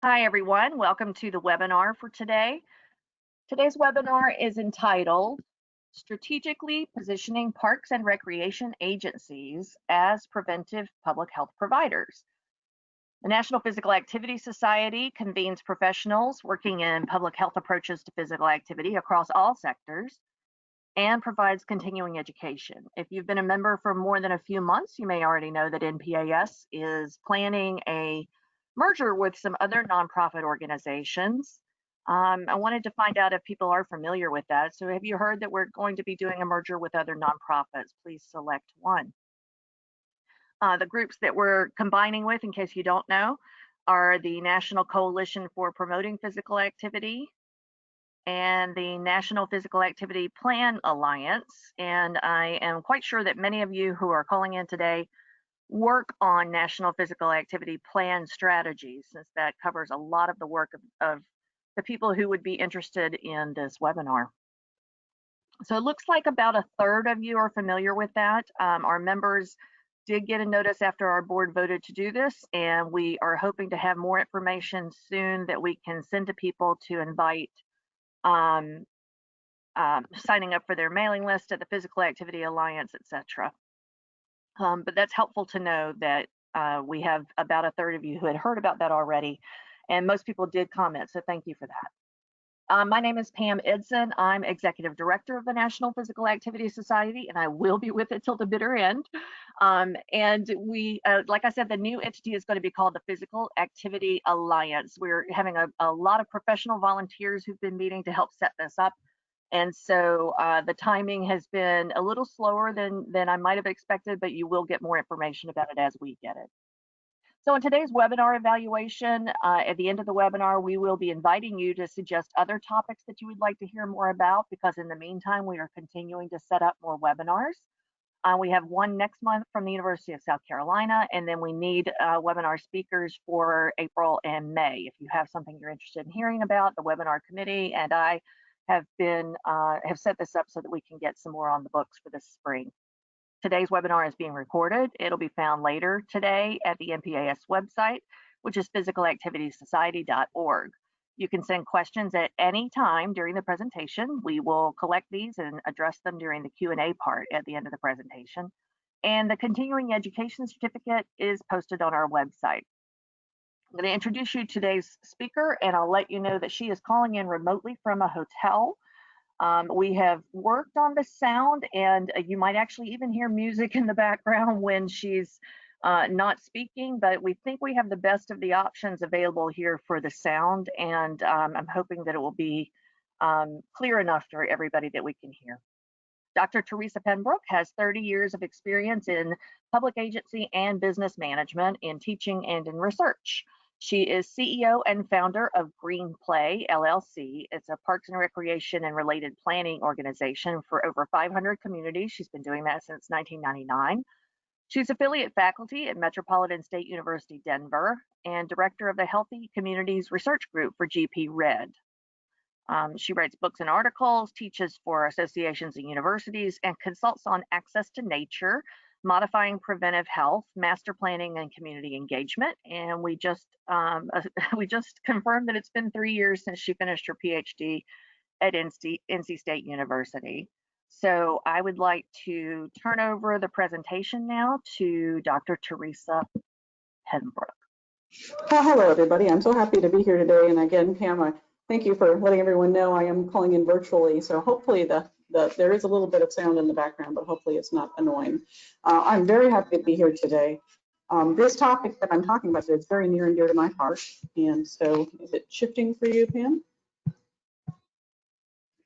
Hi, everyone. Welcome to the webinar for today. Today's webinar is entitled Strategically Positioning Parks and Recreation Agencies as Preventive Public Health Providers. The National Physical Activity Society convenes professionals working in public health approaches to physical activity across all sectors and provides continuing education. If you've been a member for more than a few months, you may already know that NPAS is planning a merger with some other nonprofit organizations. I wanted to find out if people are familiar with that. So have you heard that we're going to be doing a merger with other nonprofits? Please select one. The groups that we're combining with, in case you don't know, are the National Coalition for Promoting Physical Activity and the National Physical Activity Plan Alliance. And I am quite sure that many of you who are calling in today work on National Physical Activity Plan strategies, since that covers a lot of the work of the people who would be interested in this webinar. So it looks like about a third of you are familiar with that. Our members did get a notice after our board voted to do this, and we are hoping to have more information soon that we can send to people to invite signing up for their mailing list at the Physical Activity Alliance, etc. But that's helpful to know that we have about a third of you who had heard about that already, and most people did comment, so thank you for that. My name is Pam Edson. I'm Executive Director of the National Physical Activity Society, and I will be with it till the bitter end. And we, like I said, the new entity is going to be called the Physical Activity Alliance. We're having a lot of professional volunteers who've been meeting to help set this up. And so the timing has been a little slower than I might have expected, but you will get more information about it as we get it. So in today's webinar evaluation, at the end of the webinar, we will be inviting you to suggest other topics that you would like to hear more about, because in the meantime, we are continuing to set up more webinars. We have one next month from the University of South Carolina, and then we need webinar speakers for April and May. If you have something you're interested in hearing about, the webinar committee and I have set this up so that we can get some more on the books for this spring. Today's webinar is being recorded. It'll be found later today at the NPAS website, which is physicalactivitysociety.org. You can send questions at any time during the presentation. We will collect these and address them during the Q&A part at the end of the presentation. And the continuing education certificate is posted on our website. I'm going to introduce you to today's speaker, and I'll let you know that she is calling in remotely from a hotel. We have worked on the sound, and you might actually even hear music in the background when she's not speaking, but we think we have the best of the options available here for the sound, and I'm hoping that it will be clear enough for everybody that we can hear. Dr. Teresa Penbrook has 30 years of experience in public agency and business management, in teaching and in research. She is CEO and founder of Green Play, LLC. It's a parks and recreation and related planning organization for over 500 communities. She's been doing that since 1999. She's affiliate faculty at Metropolitan State University, Denver, and director of the Healthy Communities Research Group for GP Red. She writes books and articles, teaches for associations and universities, and consults on access to nature, modifying preventive health, master planning, and community engagement. And we just confirmed that it's been 3 years since she finished her PhD at NC State University. So I would like to turn over the presentation now to Dr. Teresa Penbrook. Hello, everybody. I'm so happy to be here today. And again, Pam, thank you for letting everyone know I am calling in virtually. So hopefully there is a little bit of sound in the background, but hopefully it's not annoying. I'm very happy to be here today. This topic that I'm talking about today is very near and dear to my heart. And so is it shifting for you, Pam?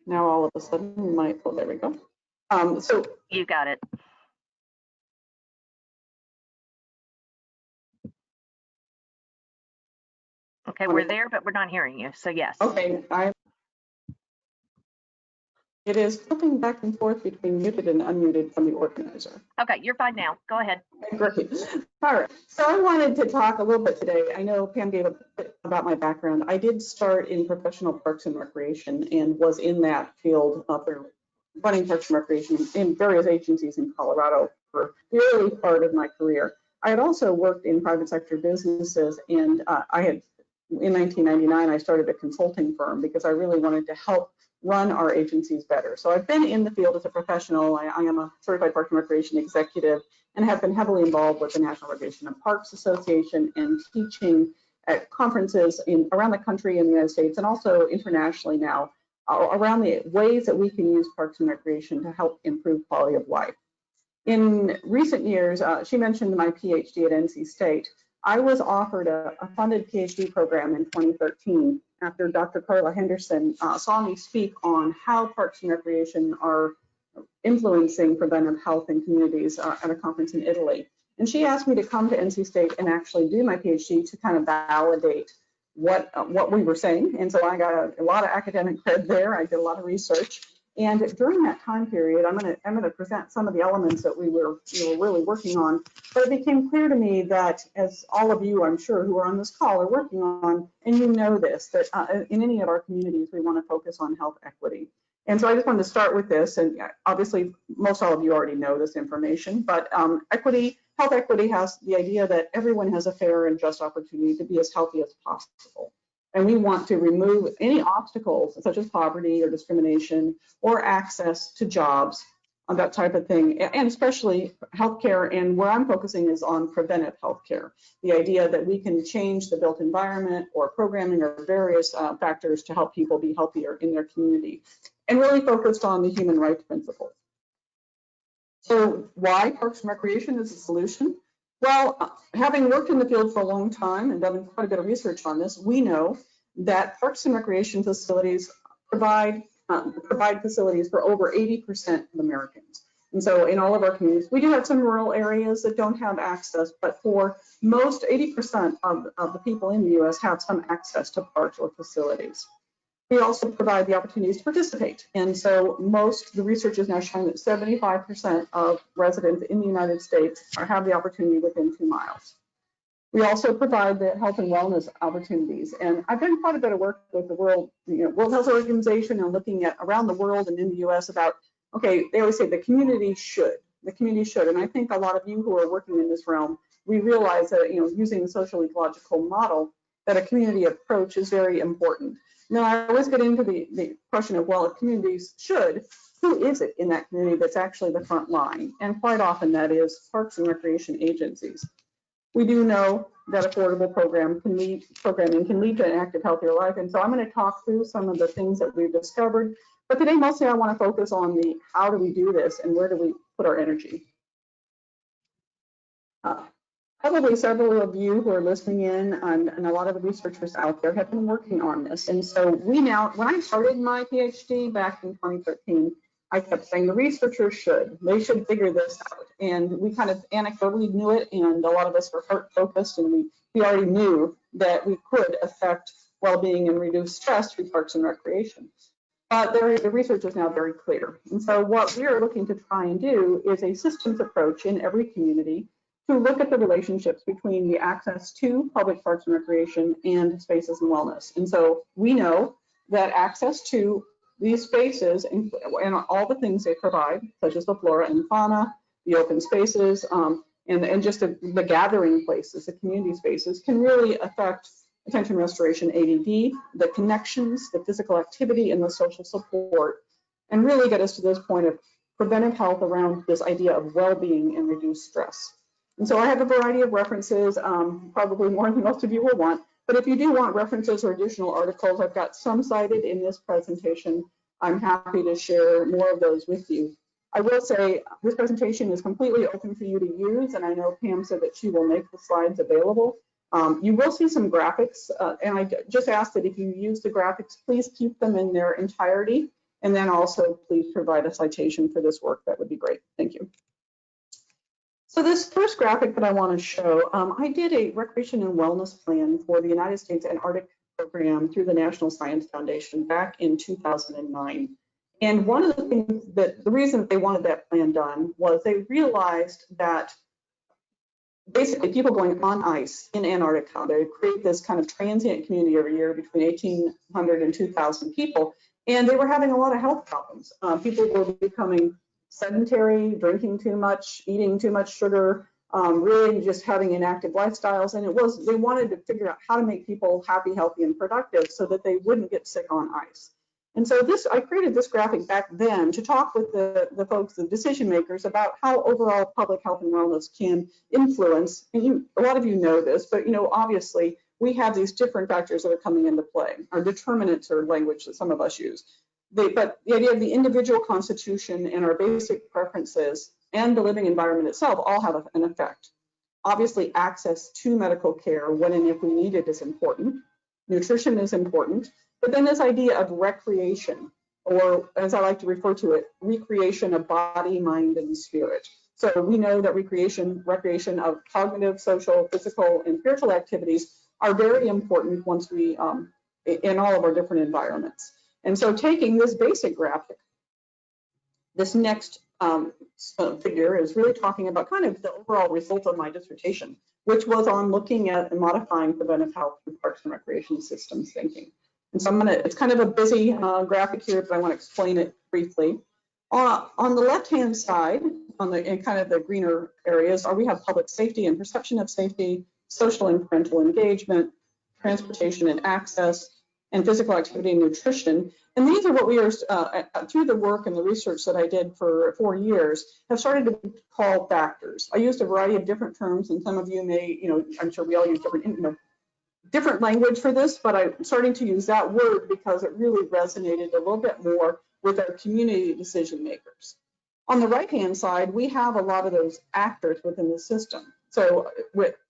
Now all of a sudden, there we go. So you got it. Okay, we're there, but we're not hearing you, so yes. Okay, it is flipping back and forth between muted and unmuted from the organizer. Okay, you're fine now. Go ahead. Great. All right. So I wanted to talk a little bit today. I know Pam gave a bit about my background. I did start in professional parks and recreation and was in that field for running parks and recreation in various agencies in Colorado for the early part of my career. I had also worked in private sector businesses, and I had in 1999, I started a consulting firm because I really wanted to help run our agencies better. So I've been in the field as a professional. I am a certified park and recreation executive and have been heavily involved with the National Recreation and Parks Association and teaching at conferences around the country in the United States and also internationally now around the ways that we can use parks and recreation to help improve quality of life. In recent years, she mentioned my PhD at NC State. I was offered a funded PhD program in 2013 after Dr. Carla Henderson saw me speak on how parks and recreation are influencing preventive health in communities at a conference in Italy. And she asked me to come to NC State and actually do my PhD to kind of validate what we were saying. And so I got a lot of academic cred there. I did a lot of research. And during that time period, I'm going to present some of the elements that we were really working on. But it became clear to me that, as all of you, I'm sure, who are on this call are working on, and you know this, that in any of our communities, we want to focus on health equity. And so I just wanted to start with this, and obviously most all of you already know this information, but health equity has the idea that everyone has a fair and just opportunity to be as healthy as possible. And we want to remove any obstacles such as poverty or discrimination or access to jobs, that type of thing, and especially healthcare. And where I'm focusing is on preventive healthcare, the idea that we can change the built environment or programming or various factors to help people be healthier in their community, and really focused on the human rights principles. So why parks and recreation is a solution? Well, having worked in the field for a long time and done quite a bit of research on this, we know that parks and recreation facilities provide facilities for over 80% of Americans. And so in all of our communities, we do have some rural areas that don't have access, but for most 80% of the people in the US have some access to parks or facilities. We also provide the opportunities to participate. And so the research is now showing that 75% of residents in the United States have the opportunity within 2 miles. We also provide the health and wellness opportunities. And I've done quite a bit of work with the World Health Organization and looking at around the world and in the US about, okay, they always say the community should. And I think a lot of you who are working in this realm, we realize that, using the social ecological model, that a community approach is very important. Now, I always get into the question of, well, if communities should, who is it in that community that's actually the front line? And quite often that is parks and recreation agencies. We do know that affordable programming can lead to an active, healthier life. And so I'm going to talk through some of the things that we've discovered. But today, mostly I want to focus on the how do we do this and where do we put our energy. Probably several of you who are listening in and a lot of the researchers out there have been working on this. And so when I started my PhD back in 2013, I kept saying the researchers they should figure this out. And we kind of anecdotally knew it, and a lot of us were heart focused, and we already knew that we could affect well-being and reduce stress through parks and recreation. But the research is now very clear. And so what we are looking to try and do is a systems approach in every community to look at the relationships between the access to public parks and recreation and spaces and wellness. And so we know that access to these spaces and all the things they provide, such as the flora and fauna, the open spaces, and just the gathering places, the community spaces, can really affect attention restoration, ADD, the connections, the physical activity, and the social support, and really get us to this point of preventive health around this idea of well-being and reduced stress. And so I have a variety of references, probably more than most of you will want, but if you do want references or additional articles, I've got some cited in this presentation. I'm happy to share more of those with you. I will say this presentation is completely open for you to use, and I know Pam said that she will make the slides available. You will see some graphics, and I just ask that if you use the graphics, please keep them in their entirety, and then also please provide a citation for this work. That would be great. Thank you. So this first graphic that I want to show, I did a recreation and wellness plan for the United States Antarctic Program through the National Science Foundation back in 2009. And one of the things the reason they wanted that plan done was they realized that basically people going on ice in Antarctica, they create this kind of transient community every year between 1,800 and 2,000 people, and they were having a lot of health problems. People were becoming sedentary, drinking too much, eating too much sugar, really just having inactive lifestyles. And they wanted to figure out how to make people happy, healthy, and productive so that they wouldn't get sick on ice. And so I created this graphic back then to talk with the folks, the decision makers, about how overall public health and wellness can influence, and a lot of you know this, but obviously we have these different factors that are coming into play. Our determinants are language that some of us use. But the idea of the individual constitution and our basic preferences and the living environment itself all have an effect. Obviously, access to medical care when and if we need it is important. Nutrition is important. But then this idea of recreation, or as I like to refer to it, recreation of body, mind, and spirit. So we know that recreation of cognitive, social, physical, and spiritual activities are very important once we, in all of our different environments. And so taking this basic graphic, this next figure is really talking about kind of the overall result of my dissertation, which was on looking at and modifying preventive health through parks and recreation systems thinking. And so it's kind of a busy graphic here, but I want to explain it briefly. On the left-hand side, in kind of the greener areas, we have public safety and perception of safety, social and parental engagement, transportation and access, and physical activity and nutrition. And these are what we are, through the work and the research that I did for 4 years, have started to be called factors. I used a variety of different terms, and some of you may, I'm sure we all use different language for this, but I'm starting to use that word because it really resonated a little bit more with our community decision makers. On the right-hand side, we have a lot of those actors within the system. So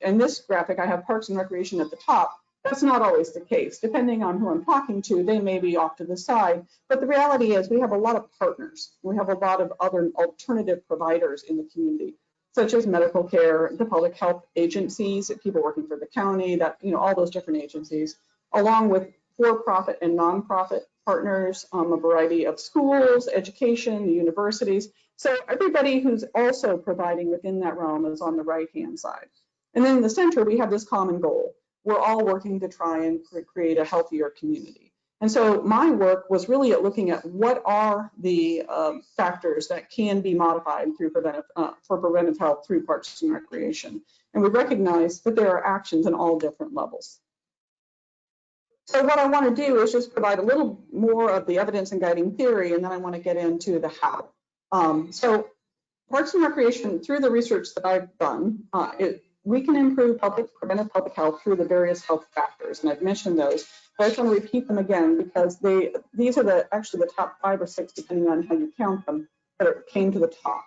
in this graphic, I have parks and recreation at the top. That's not always the case. Depending on who I'm talking to, they may be off to the side. But the reality is we have a lot of partners. We have a lot of other alternative providers in the community, such as medical care, the public health agencies, people working for the county, all those different agencies, along with for-profit and nonprofit partners, a variety of schools, education, the universities. So everybody who's also providing within that realm is on the right-hand side. And then in the center, we have this common goal. We're all working to try and create a healthier community. And so my work was really at looking at what are the factors that can be modified through for preventive health through parks and recreation. And we recognize that there are actions in all different levels. So what I want to do is just provide a little more of the evidence and guiding theory, and then I want to get into the how. So parks and recreation, through the research that I've done, we can improve preventive public health through the various health factors, and I've mentioned those. But I just want to repeat them again because these are actually the top 5 or 6, depending on how you count them, that came to the top.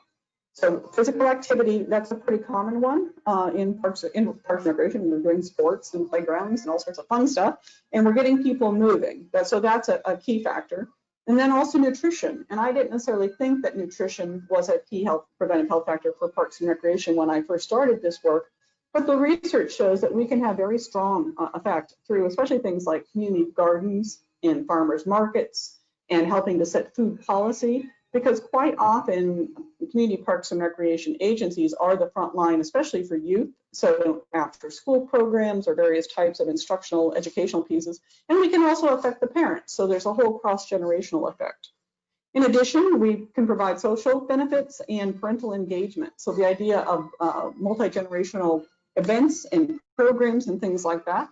So physical activity, that's a pretty common one in parks and recreation. We're doing sports and playgrounds and all sorts of fun stuff, and we're getting people moving. So that's a key factor. And then also nutrition. And I didn't necessarily think that nutrition was a key preventive health factor for parks and recreation when I first started this work. But the research shows that we can have very strong effect through especially things like community gardens and farmers markets and helping to set food policy, because quite often community parks and recreation agencies are the front line, especially for youth. So after school programs or various types of instructional educational pieces, and we can also affect the parents. So there's a whole cross-generational effect. In addition, we can provide social benefits and parental engagement. So the idea of multi-generational events and programs and things like that.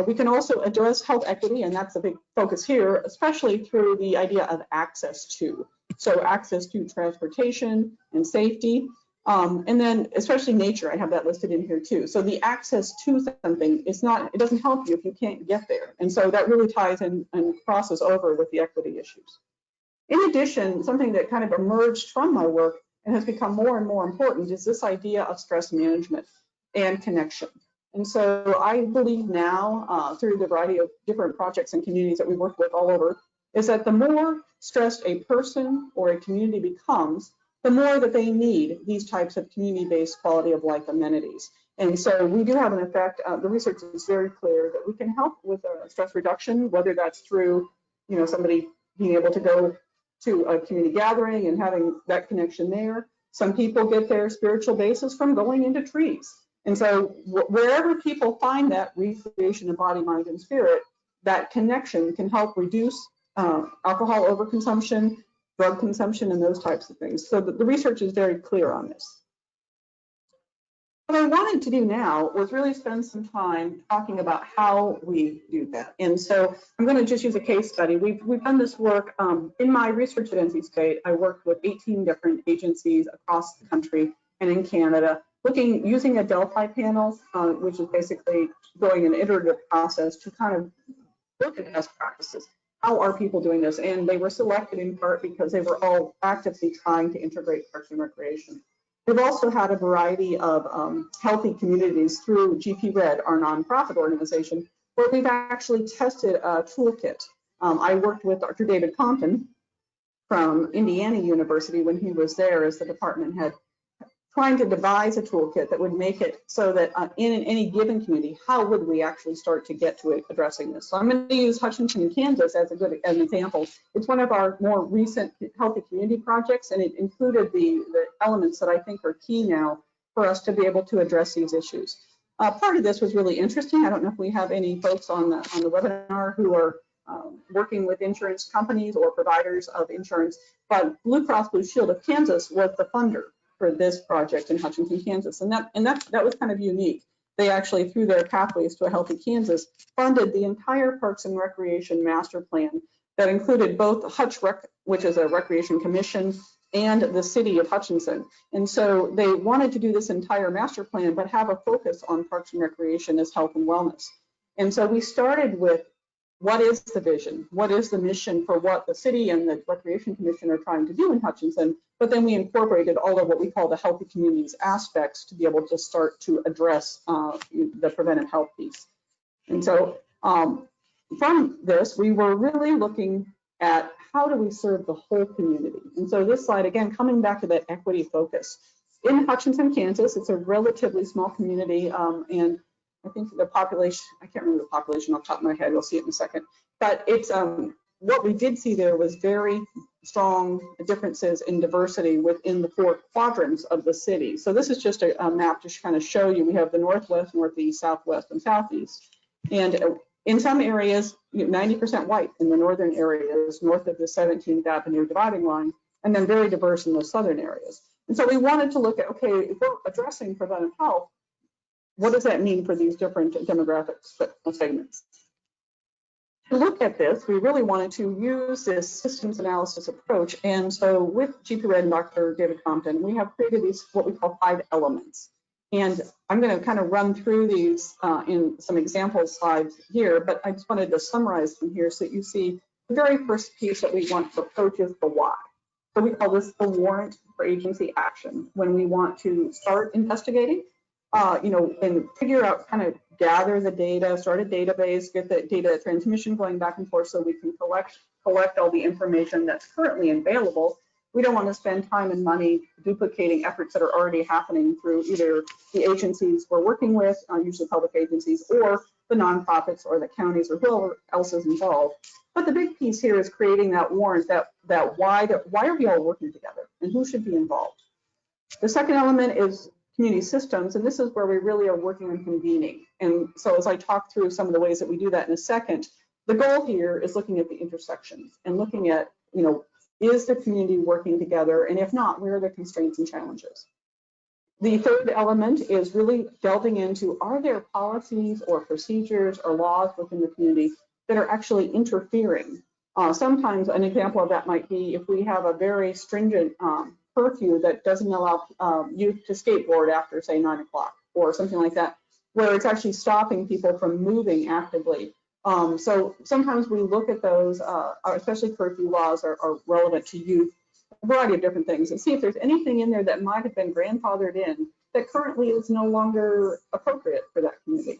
We can also address health equity, and that's a big focus here, especially through the idea of access to. So access to transportation and safety, and then especially nature, I have that listed in here too. So the access to something, it doesn't help you if you can't get there. And so that really ties in and crosses over with the equity issues. In addition, something that kind of emerged from my work and has become more and more important is this idea of stress management and connection. And so I believe now, through the variety of different projects and communities that we work with all over, is that the more stressed a person or a community becomes, the more that they need these types of community-based quality of life amenities. And so we do have an effect. The research is very clear that we can help with stress reduction, whether that's through, somebody being able to go to a community gathering and having that connection there. Some people get their spiritual basis from going into trees. And so wherever people find that recreation of body, mind, and spirit, that connection can help reduce alcohol overconsumption, drug consumption, and those types of things. So the research is very clear on this. I wanted to do now was really spend some time talking about how we do that. And so I'm going to just use a case study. We've done this work in my research at NC State. I worked with 18 different agencies across the country and in Canada, using a Delphi panel, which is basically going an iterative process to kind of look at best practices. How are people doing this? And they were selected in part because they were all actively trying to integrate parks and recreation. We've also had a variety of healthy communities through GP Red, our nonprofit organization, where we've actually tested a toolkit. I worked with Dr. David Compton from Indiana University when he was there as the department head, trying to devise a toolkit that would make it so that in any given community, how would we actually start to get to addressing this? So I'm going to use Hutchinson, Kansas as an example. It's one of our more recent healthy community projects, and it included the elements that I think are key now for us to be able to address these issues. Part of this was really interesting. I don't know if we have any folks on the webinar who are working with insurance companies or providers of insurance, but Blue Cross Blue Shield of Kansas was the funder for this project in Hutchinson, Kansas. And that was kind of unique. They actually, through their Pathways to a Healthy Kansas, funded the entire Parks and Recreation Master Plan that included both Hutch Rec, which is a recreation commission, and the city of Hutchinson. And so they wanted to do this entire master plan, but have a focus on Parks and Recreation as health and wellness. And so we started with, what is the vision? What is the mission for what the city and the Recreation Commission are trying to do in Hutchinson? But then we incorporated all of what we call the healthy communities aspects to be able to start to address the preventive health piece. And so from this, we were really looking at how do we serve the whole community. And so this slide, again, coming back to that equity focus. In Hutchinson, Kansas, it's a relatively small community, and I think the population, I can't remember the population off the top of my head, we'll see it in a second, but it's what we did see there was very strong differences in diversity within the 4 quadrants of the city. So this is just a map to kind of show you, we have the northwest, northeast, southwest, and southeast. And in some areas, 90% white in the northern areas, north of the 17th Avenue dividing line, and then very diverse in the southern areas. And so we wanted to look at, okay, if we're addressing preventive health, what does that mean for these different demographic segments? To look at this, we really wanted to use this systems analysis approach. And so with GP Red and Dr. David Compton, we have created these, what we call 5 elements. And I'm going to kind of run through these in some example slides here, but I just wanted to summarize them here so that you see the very first piece that we want to approach is the why. So we call this the warrant for agency action. When we want to start investigating, and figure out, kind of gather the data, start a database, get the data transmission going back and forth so we can collect all the information that's currently available. We don't want to spend time and money duplicating efforts that are already happening through either the agencies we're working with, usually public agencies, or the nonprofits or the counties or whoever else is involved. But the big piece here is creating that warrant, that why are we all working together and who should be involved. The second element is community systems, and this is where we really are working on convening. And so as I talk through some of the ways that we do that in a second, the goal here is looking at the intersections and looking at, is the community working together? And if not, where are the constraints and challenges? The third element is really delving into, are there policies or procedures or laws within the community that are actually interfering? Sometimes an example of that might be if we have a very stringent curfew that doesn't allow youth to skateboard after, say, 9 o'clock or something like that, where it's actually stopping people from moving actively. So sometimes we look at those, especially curfew laws are relevant to youth, a variety of different things, and see if there's anything in there that might have been grandfathered in that currently is no longer appropriate for that community.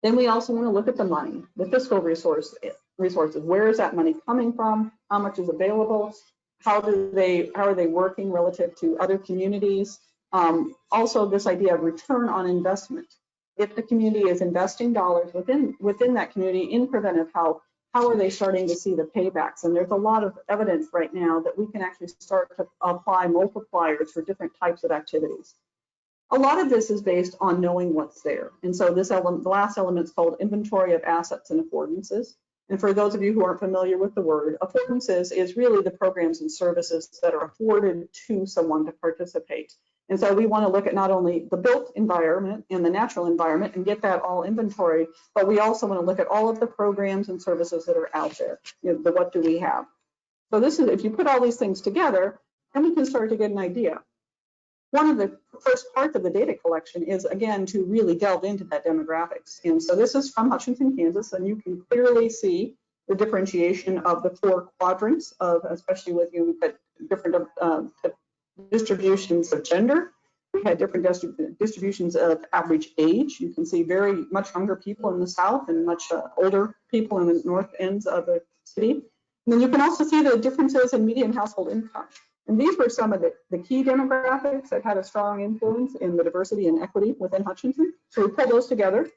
Then we also want to look at the money, the fiscal resources. Where is that money coming from? How much is available? How are they working relative to other communities? Also, this idea of return on investment. If the community is investing dollars within that community in preventive health, how are they starting to see the paybacks? And there's a lot of evidence right now that we can actually start to apply multipliers for different types of activities. A lot of this is based on knowing what's there. And so this element, the last element is called inventory of assets and affordances. And for those of you who aren't familiar with the word, affordances is really the programs and services that are afforded to someone to participate. And so we want to look at not only the built environment and the natural environment and get that all inventory, but we also want to look at all of the programs and services that are out there. The what do we have? So this is, if you put all these things together, then we can start to get an idea. One of the first parts of the data collection is, again, to really delve into that demographics. And so this is from Hutchinson, Kansas, and you can clearly see the differentiation of the 4 quadrants of, especially with different distributions of gender. We had different distributions of average age. You can see very much younger people in the south and much older people in the north ends of the city. And then you can also see the differences in median household income. And these were some of the key demographics that had a strong influence in the diversity and equity within Hutchinson. So we pulled those together.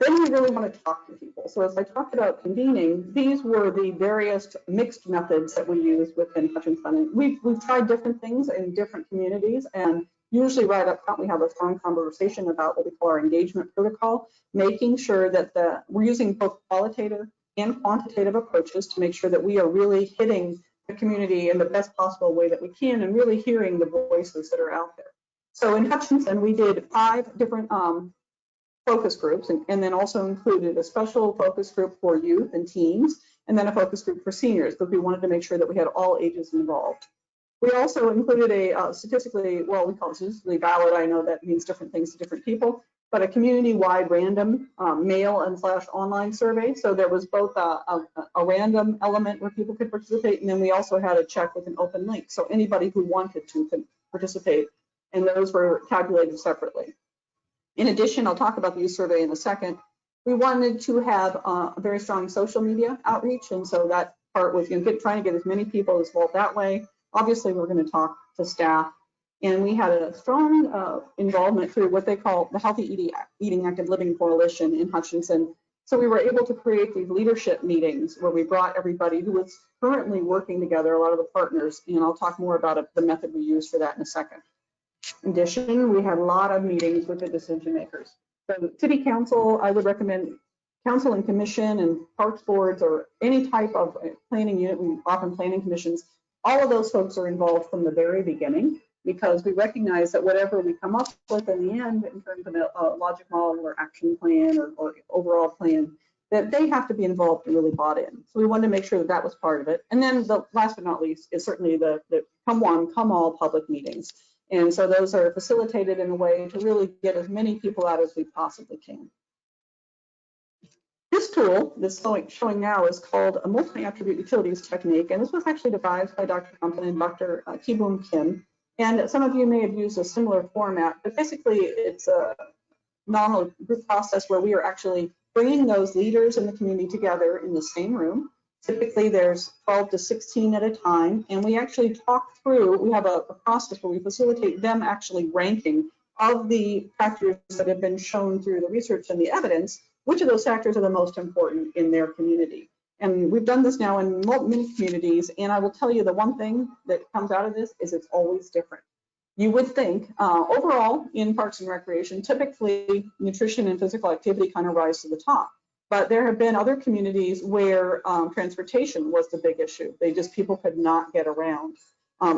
Then we really want to talk to people. So as I talked about convening, these were the various mixed methods that we use within Hutchinson. And we've tried different things in different communities, and usually right up front we have a strong conversation about what we call our engagement protocol, making sure that we're using both qualitative and quantitative approaches to make sure that we are really hitting the community in the best possible way that we can and really hearing the voices that are out there. So in Hutchinson, we did 5 different focus groups, and then also included a special focus group for youth and teens, and then a focus group for seniors, because we wanted to make sure that we had all ages involved. We also included a statistically, well, we call it statistically valid, I know that means different things to different people, but a community-wide random mail and / online survey. So there was both a random element where people could participate, and then we also had a check with an open link. So anybody who wanted to could participate, and those were calculated separately. In addition, I'll talk about the youth survey in a second. We wanted to have a very strong social media outreach, and so that part was trying to get as many people as involved that way. Obviously, we're going to talk to staff, and we had a strong involvement through what they call the Healthy Eating Active Living Coalition in Hutchinson. So we were able to create these leadership meetings where we brought everybody who was currently working together, a lot of the partners, and I'll talk more about the method we use for that in a second. In addition, we had a lot of meetings with the decision makers. So city council, I would recommend council and commission and parks boards or any type of planning unit, often planning commissions, all of those folks are involved from the very beginning, because we recognize that whatever we come up with in the end in terms of a logic model or action plan or overall plan, that they have to be involved and really bought in. So we wanted to make sure that that was part of it. And then the last but not least is certainly the come one, come all public meetings. And so those are facilitated in a way to really get as many people out as we possibly can. This tool that's showing now is called a multi-attribute utilities technique. And this was actually devised by Dr. Compton and Dr. Ki-Boom Kim. And some of you may have used a similar format, but basically it's a nominal group process where we are actually bringing those leaders in the community together in the same room. Typically there's 12 to 16 at a time, and we actually talk through, we have a process where we facilitate them actually ranking of the factors that have been shown through the research and the evidence, which of those factors are the most important in their community. And we've done this now in many communities, and I will tell you the one thing that comes out of this is it's always different. You would think overall in Parks and Recreation, typically nutrition and physical activity kind of rise to the top. But there have been other communities where transportation was the big issue. People could not get around.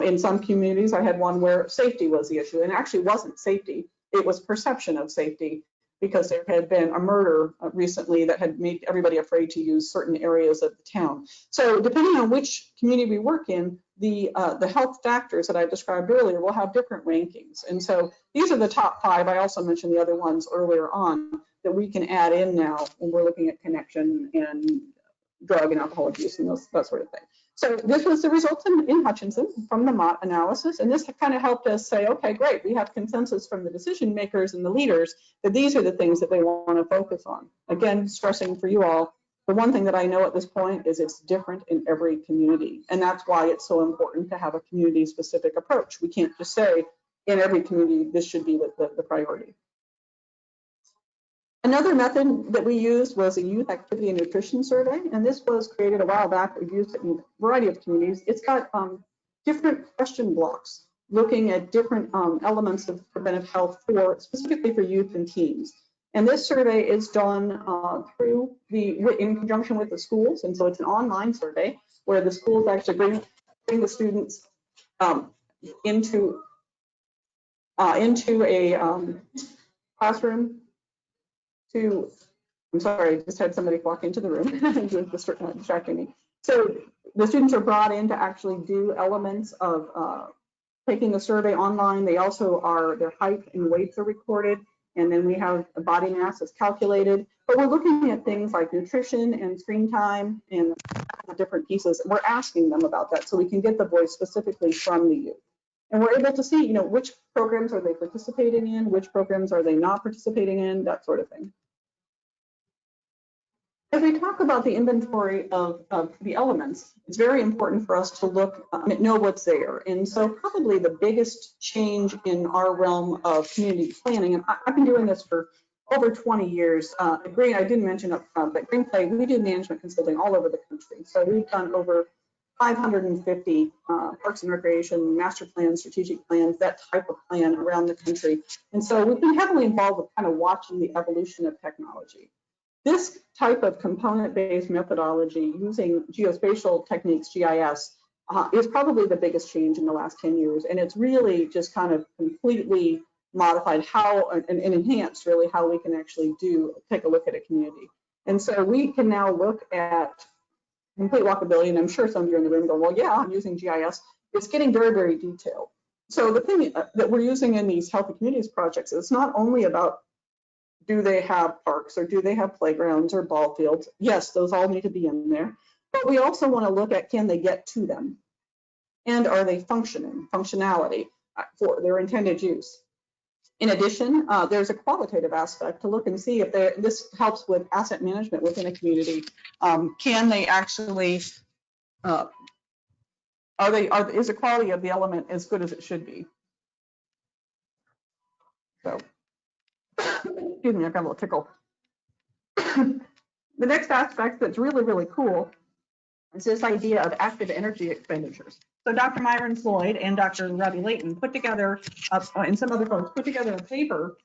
In some communities, I had one where safety was the issue, and it actually wasn't safety. It was perception of safety, because there had been a murder recently that had made everybody afraid to use certain areas of the town. So depending on which community we work in, the health factors that I described earlier will have different rankings. And so these are the top 5. I also mentioned the other ones earlier on that we can add in now when we're looking at connection and drug and alcohol abuse and that sort of thing. So this was the results in Hutchinson from the MAUT analysis, and this kind of helped us say, okay, great, we have consensus from the decision makers and the leaders that these are the things that they want to focus on. Again, stressing for you all, the one thing that I know at this point is it's different in every community, and that's why it's so important to have a community-specific approach. We can't just say in every community this should be the priority. Another method that we used was a youth activity and nutrition survey, and this was created a while back. We've used it in a variety of communities. It's got different question blocks looking at different elements of preventive health specifically for youth and teens. And this survey is done in conjunction with the schools, and so it's an online survey where the schools actually bring the students into a classroom to, I'm sorry, I just had somebody walk into the room distracting me. So the students are brought in to actually do elements of taking the survey online. They also are, their height and weights are recorded, and then we have a body mass that's calculated. But we're looking at things like nutrition and screen time and the different pieces. We're asking them about that so we can get the voice specifically from the youth. And we're able to see, which programs are they participating in, which programs are they not participating in, that sort of thing. As we talk about the inventory of the elements, it's very important for us to look, know what's there. And so probably the biggest change in our realm of community planning, and I've been doing this for over 20 years. Green, I didn't mention up front, but Greenplay, we do management consulting all over the country. So we've done over 550 parks and recreation, master plans, strategic plans, that type of plan around the country. And so we've been heavily involved with kind of watching the evolution of technology. This type of component-based methodology using geospatial techniques, GIS, is probably the biggest change in the last 10 years. And it's really just kind of completely modified how and enhanced really how we can actually take a look at a community. And so we can now look at complete walkability, and I'm sure some of you in the room go, well, yeah, I'm using GIS. It's getting very, very detailed. So the thing that we're using in these healthy communities projects is not only about do they have parks or do they have playgrounds or ball fields? Yes, those all need to be in there. But we also want to look at, can they get to them? And are they functionality for their intended use? In addition, there's a qualitative aspect to look and see if this helps with asset management within a community. Can they actually, is the quality of the element as good as it should be? So, excuse me, I got a little tickle. The next aspect that's really, really cool is this idea of active energy expenditures. So Dr. Myron Floyd and Dr. Robbie Layton put together, and some other folks put together a paper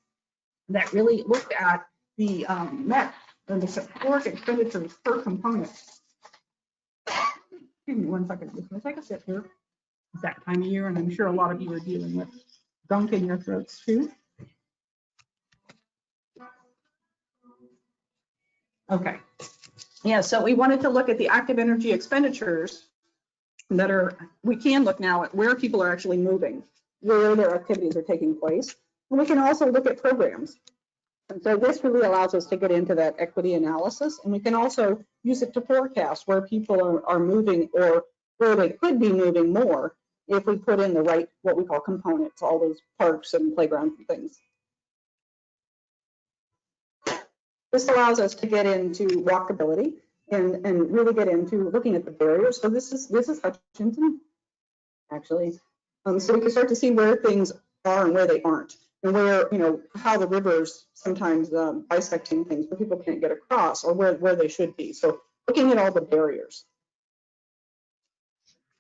that really looked at the net and the caloric expenditures per component. Excuse me one second, I'm just gonna take a sip here. It's that time of year, and I'm sure a lot of you are dealing with gunk in your throats too. Okay. Yeah, so we wanted to look at the active energy expenditures that we can look now at where people are actually moving, where their activities are taking place. And we can also look at programs. And so this really allows us to get into that equity analysis, and we can also use it to forecast where people are moving or where they could be moving more if we put in the right, what we call components, all those parks and playgrounds and things. This allows us to get into walkability and really get into looking at the barriers. So this is Hutchinson, actually. So we can start to see where things are and where they aren't, and where, how the rivers sometimes bisecting things where people can't get across, or where they should be. So looking at all the barriers.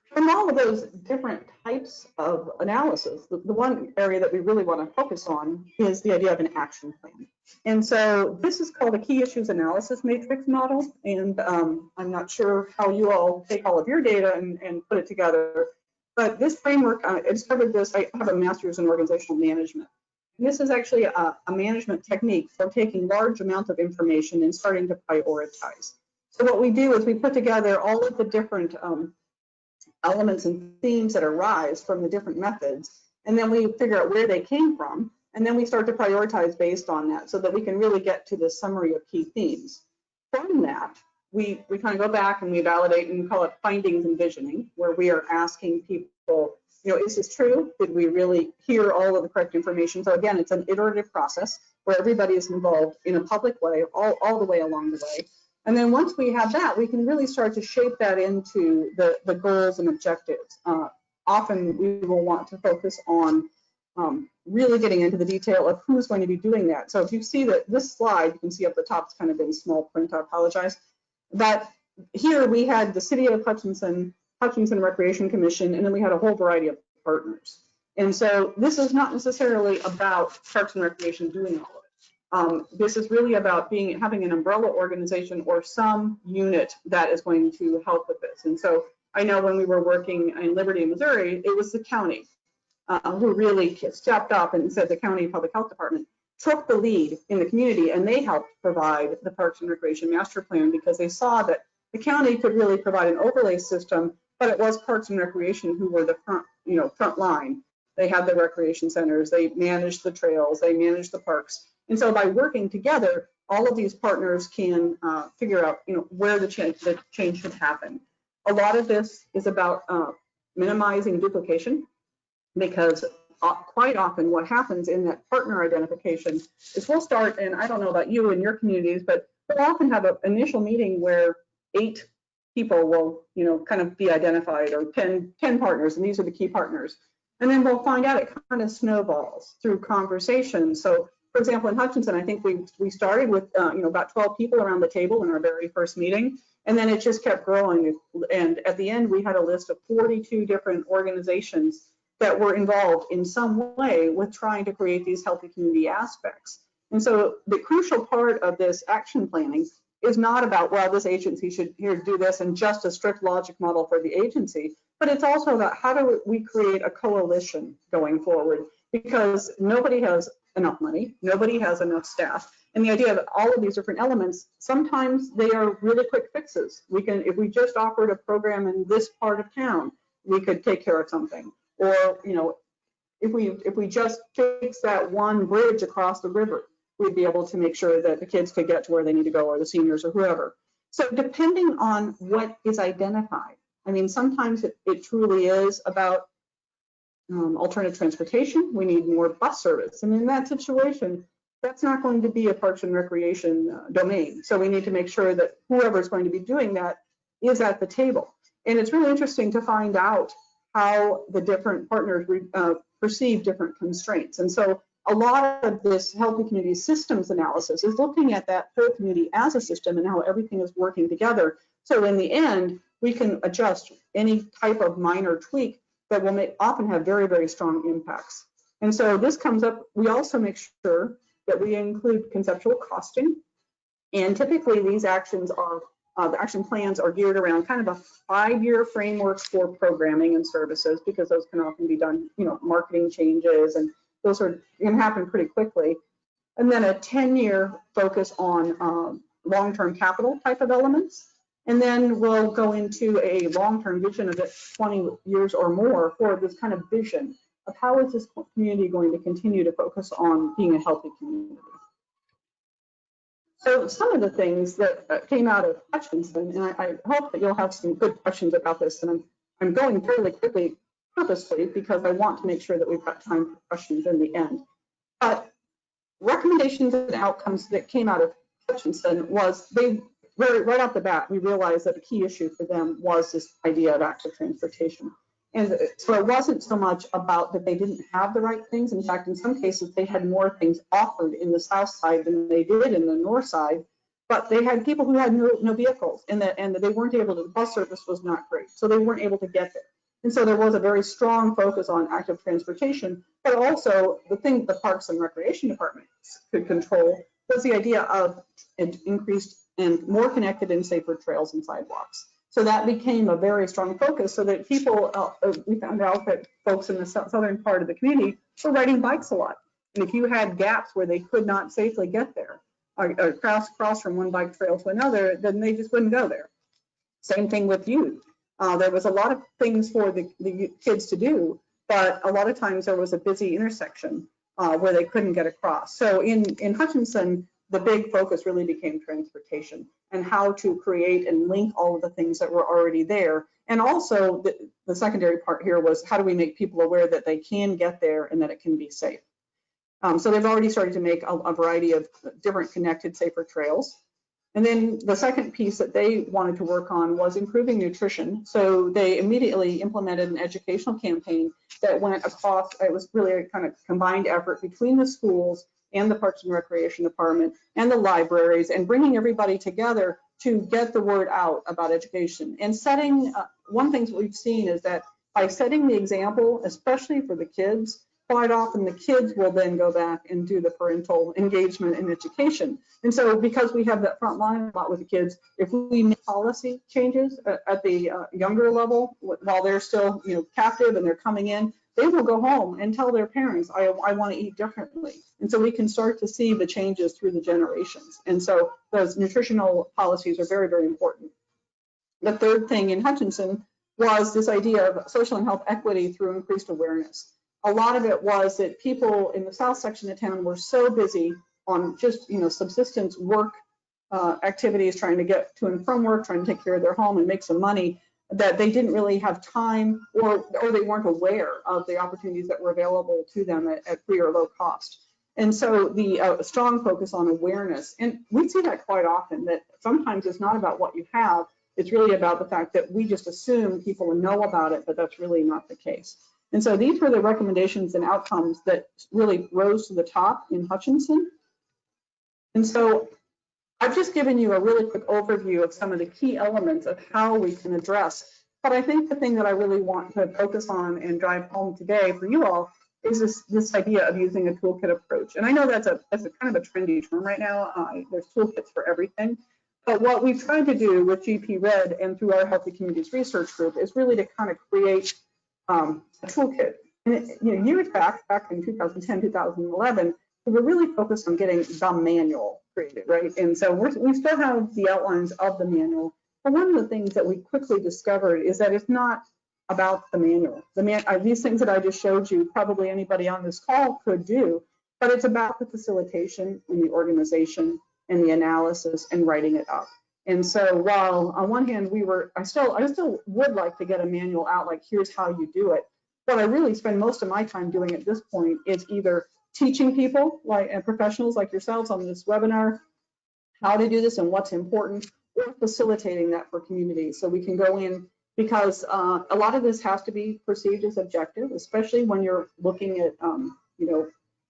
From all of those different types of analysis, the one area that we really want to focus on is the idea of an action plan. And so this is called a key issues analysis matrix model. And I'm not sure how you all take all of your data and put it together, but this framework, I discovered this, I have a master's in organizational management. And this is actually a management technique for taking large amounts of information and starting to prioritize. So what we do is we put together all of the different elements and themes that arise from the different methods, and then we figure out where they came from, and then we start to prioritize based on that so that we can really get to the summary of key themes. From that, we kind of go back and we validate, and we call it findings and visioning, where we are asking people, is this true? Did we really hear all of the correct information? So again, it's an iterative process where everybody is involved in a public way, all the way along the way. And then once we have that, we can really start to shape that into the goals and objectives. Often we will want to focus on really getting into the detail of who's going to be doing that. So if you see that this slide, you can see up the top, it's kind of in small print, I apologize. But here we had the City of Hutchinson Recreation Commission, and then we had a whole variety of partners. And so this is not necessarily about Parks and Recreation doing all of it. This is really about having an umbrella organization or some unit that is going to help with this. And so I know when we were working in Liberty, Missouri, it was the county. who really stepped up and said the county public health department took the lead in the community, and they helped provide the Parks and Recreation Master Plan because they saw that the county could really provide an overlay system, but it was Parks and Recreation who were the front line. They had the recreation centers, they managed the trails, they managed the parks. And so by working together, all of these partners can figure out, where the change should happen. A lot of this is about minimizing duplication, because quite often what happens in that partner identification is we'll start, and I don't know about you and your communities, but we'll often have an initial meeting where 8 people will, kind of be identified, or 10 partners, and these are the key partners. And then we'll find out it kind of snowballs through conversation. So, for example, in Hutchinson, I think we started with, about 12 people around the table in our very first meeting, and then it just kept growing. And at the end, we had a list of 42 different organizations that were involved in some way with trying to create these healthy community aspects. And so the crucial part of this action planning is not about, well, this agency should do this and just a strict logic model for the agency, but it's also about how do we create a coalition going forward, because nobody has enough money, nobody has enough staff. And the idea of all of these different elements, sometimes they are really quick fixes. If we just offered a program in this part of town, we could take care of something. Or, if we just fix that one bridge across the river, we'd be able to make sure that the kids could get to where they need to go, or the seniors, or whoever. So depending on what is identified, I mean, sometimes it truly is about alternative transportation. We need more bus service. And in that situation, that's not going to be a Parks and Recreation domain. So we need to make sure that whoever is going to be doing that is at the table. And it's really interesting to find out how the different partners perceive different constraints. And so a lot of this healthy community systems analysis is looking at that whole community as a system and how everything is working together. So in the end, we can adjust any type of minor tweak that will often have very, very strong impacts. And so this comes up, we also make sure that we include conceptual costing. And typically these actions are, the action plans are geared around kind of a 5-year framework for programming and services, because those can often be done, marketing changes, and those can happen pretty quickly. And then a 10-year focus on long-term capital type of elements. And then we'll go into a long-term vision of it, 20 years or more, for this kind of vision of how is this community going to continue to focus on being a healthy community. So some of the things that came out of Hutchinson, and I hope that you'll have some good questions about this, and I'm going fairly quickly purposely because I want to make sure that we've got time for questions in the end. But recommendations and outcomes that came out of Hutchinson was right off the bat, we realized that the key issue for them was this idea of active transportation. And so it wasn't so much about that they didn't have the right things. In fact, in some cases, they had more things offered in the south side than they did in the north side. But they had people who had no vehicles, and they weren't able to, the bus service was not great. So they weren't able to get there. And so there was a very strong focus on active transportation, but also the thing the Parks and Recreation departments could control was the idea of increased and more connected and safer trails and sidewalks. So that became a very strong focus, so that people, we found out that folks in the southern part of the community were riding bikes a lot. And if you had gaps where they could not safely get there, or cross from one bike trail to another, then they just wouldn't go there. Same thing with youth. There was a lot of things for the kids to do, but a lot of times there was a busy intersection where they couldn't get across. So in Hutchinson, the big focus really became transportation and how to create and link all of the things that were already there. And also the secondary part here was how do we make people aware that they can get there and that it can be safe. So they've already started to make a variety of different connected, safer trails. And then the second piece that they wanted to work on was improving nutrition. So they immediately implemented an educational campaign that went across, it was really a kind of combined effort between the schools and the Parks and Recreation Department and the libraries, and bringing everybody together to get the word out about education. And setting, one thing that we've seen is that by setting the example, especially for the kids, quite often the kids will then go back and do the parental engagement in education. And so because we have that front line a lot with the kids, if we make policy changes at the younger level, while they're still captive and they're coming in, they will go home and tell their parents, I want to eat differently. And so we can start to see the changes through the generations. And so those nutritional policies are very, very important. The third thing in Hutchinson was this idea of social and health equity through increased awareness. A lot of it was that people in the south section of town were so busy on just, subsistence work activities, trying to get to and from work, trying to take care of their home and make some money, that they didn't really have time, or they weren't aware of the opportunities that were available to them at free or low cost. And so the strong focus on awareness, and we see that quite often, that sometimes it's not about what you have, it's really about the fact that we just assume people know about it, but that's really not the case. And so these were the recommendations and outcomes that really rose to the top in Hutchinson. And so I've just given you a really quick overview of some of the key elements of how we can address. But I think the thing that I really want to focus on and drive home today for you all is this idea of using a toolkit approach. And I know that's a kind of a trendy term right now. There's toolkits for everything. But what we've tried to do with GP Red and through our Healthy Communities Research Group is really to kind of create a toolkit. And years back in 2010, 2011, we were really focused on getting the manual created, right? And so we still have the outlines of the manual. But one of the things that we quickly discovered is that it's not about the manual. These things that I just showed you, probably anybody on this call could do, but it's about the facilitation and the organization and the analysis and writing it up. And so while on one hand I still would like to get a manual out, like here's how you do it. What I really spend most of my time doing at this point is either teaching people and professionals like yourselves on this webinar how to do this and what's important, or facilitating that for communities so we can go in, because a lot of this has to be perceived as objective, especially when you're looking at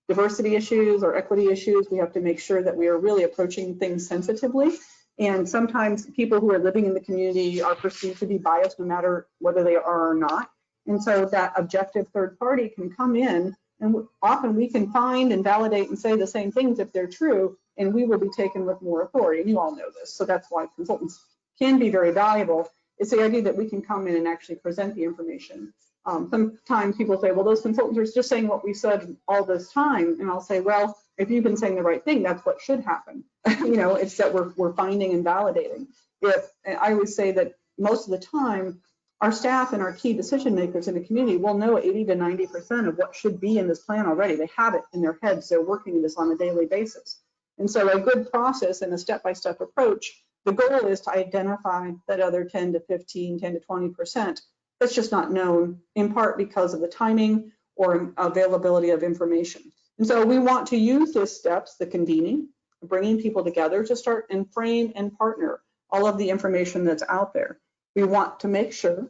diversity issues or equity issues. We have to make sure that we are really approaching things sensitively. And sometimes people who are living in the community are perceived to be biased no matter whether they are or not. And so that objective third party can come in, and often we can find and validate and say the same things if they're true, and we will be taken with more authority. And you all know this. So that's why consultants can be very valuable. It's the idea that we can come in and actually present the information. Sometimes people say, well, those consultants are just saying what we said all this time. And I'll say, well, if you've been saying the right thing, that's what should happen. It's that we're finding and validating. I always say that most of the time, our staff and our key decision makers in the community will know 80 to 90% of what should be in this plan already. They have it in their heads. They're working this on a daily basis. And so a good process and a step-by-step approach, the goal is to identify that other 10 to 15, 10 to 20% that's just not known, in part because of the timing or availability of information. And so we want to use those steps, the convening, bringing people together, to start and frame and partner all of the information that's out there. We want to make sure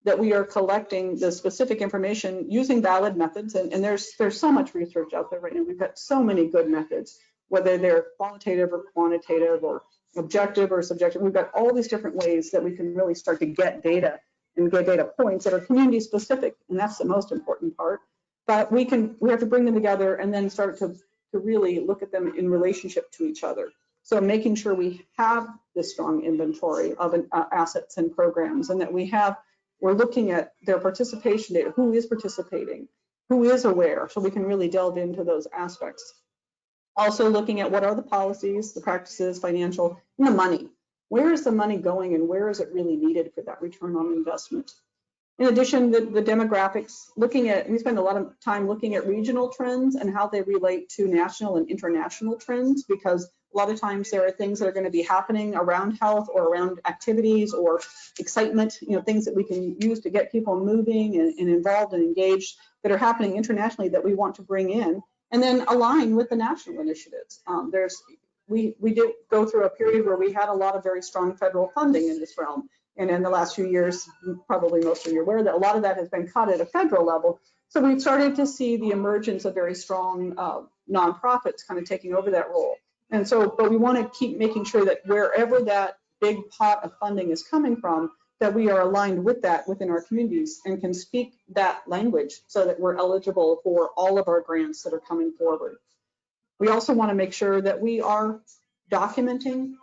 that we are collecting the specific information using valid methods, and there's so much research out there right now. We've got so many good methods, whether they're qualitative or quantitative or objective or subjective. We've got all these different ways that we can really start to get data and get data points that are community specific, and that's the most important part. But we have to bring them together and then start to really look at them in relationship to each other. So making sure we have this strong inventory of assets and programs, and that we're looking at their participation data, who is participating, who is aware, so we can really delve into those aspects. Also looking at what are the policies, the practices, financial, and the money. Where is the money going and where is it really needed for that return on investment? In addition, the demographics, we spend a lot of time looking at regional trends and how they relate to national and international trends, because a lot of times there are things that are going to be happening around health or around activities or excitement, things that we can use to get people moving and involved and engaged that are happening internationally that we want to bring in, and then align with the national initiatives. We did go through a period where we had a lot of very strong federal funding in this realm. And in the last few years, probably most of you are aware that a lot of that has been cut at a federal level. So we've started to see the emergence of very strong nonprofits kind of taking over that role. And so, but we want to keep making sure that wherever that big pot of funding is coming from, that we are aligned with that within our communities and can speak that language so that we're eligible for all of our grants that are coming forward. We also want to make sure that we are documenting,